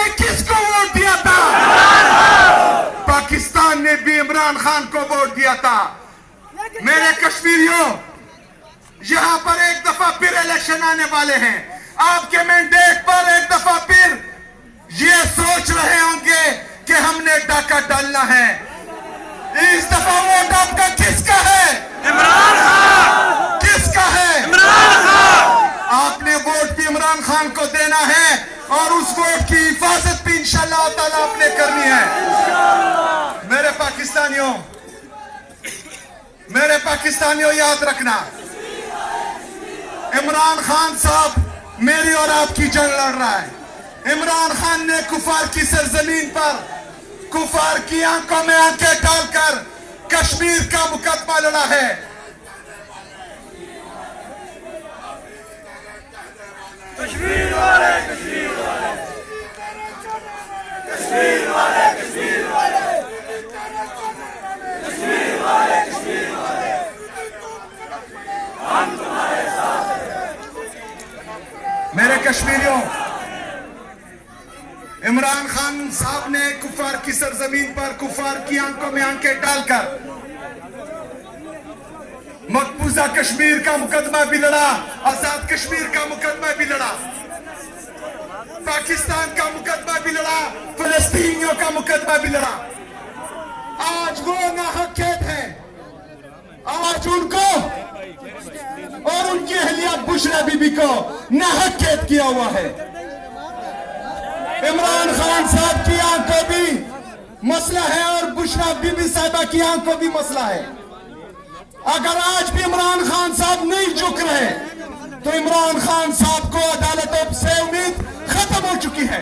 نے کس کو ووٹ دیا تھا؟ پاکستان نے بھی عمران خان کو ووٹ دیا تھا. میرے کشمیریوں، یہاں پر ایک دفعہ پھر الیکشن آنے والے ہیں. آپ کے مینڈیٹ پر ایک دفعہ پھر یہ سوچ رہے ہوں گے کہ ہم نے ڈاکہ ڈالنا ہے. اس دفعہ ووٹ آپ کا کس کا ہے؟ عمران خان. کس کا ہے؟ عمران خان. آپ نے ووٹ بھی عمران خان کو دینا ہے اور اس ووٹ کی حفاظت بھی انشاءاللہ تعالیٰ آپ نے کرنی ہے. میرے پاکستانیوں یاد رکھنا، عمران خان صاحب میری اور آپ کی جنگ لڑ رہا ہے. عمران خان نے کفار کی سرزمین پر کفار کی آنکھوں میں آنکھیں ڈال کر کشمیر کا مقدمہ لڑا ہے. کشمیر والے، کشمیر والے، کشمیر والے، کشمیر والے، کشمیر والے، کشمیر والے، ہم تمہارے ساتھ ہیں. میرے کشمیریوں، عمران خان صاحب نے کفار کی سرزمین پر کفار کی آنکھوں میں آنکھیں ڈال کر مقبوضہ کشمیر کا مقدمہ بھی لڑا، آزاد کشمیر کا مقدمہ بھی لڑا، پاکستان کا مقدمہ بھی لڑا، فلسطینیوں کا مقدمہ بھی لڑا. آج وہ ناحق قید ہیں. آج ان کو اور ان کی اہلیہ بشرا بی بی کو ناحق قید کیا ہوا ہے. عمران خان صاحب کی آنکھ کو بھی مسئلہ ہے اور بشرا بی بی صاحبہ کی آنکھ کو بھی مسئلہ ہے. اگر آج بھی عمران خان صاحب نہیں جھک رہے تو عمران خان صاحب کو عدالتوں سے امید ختم ہو چکی ہے.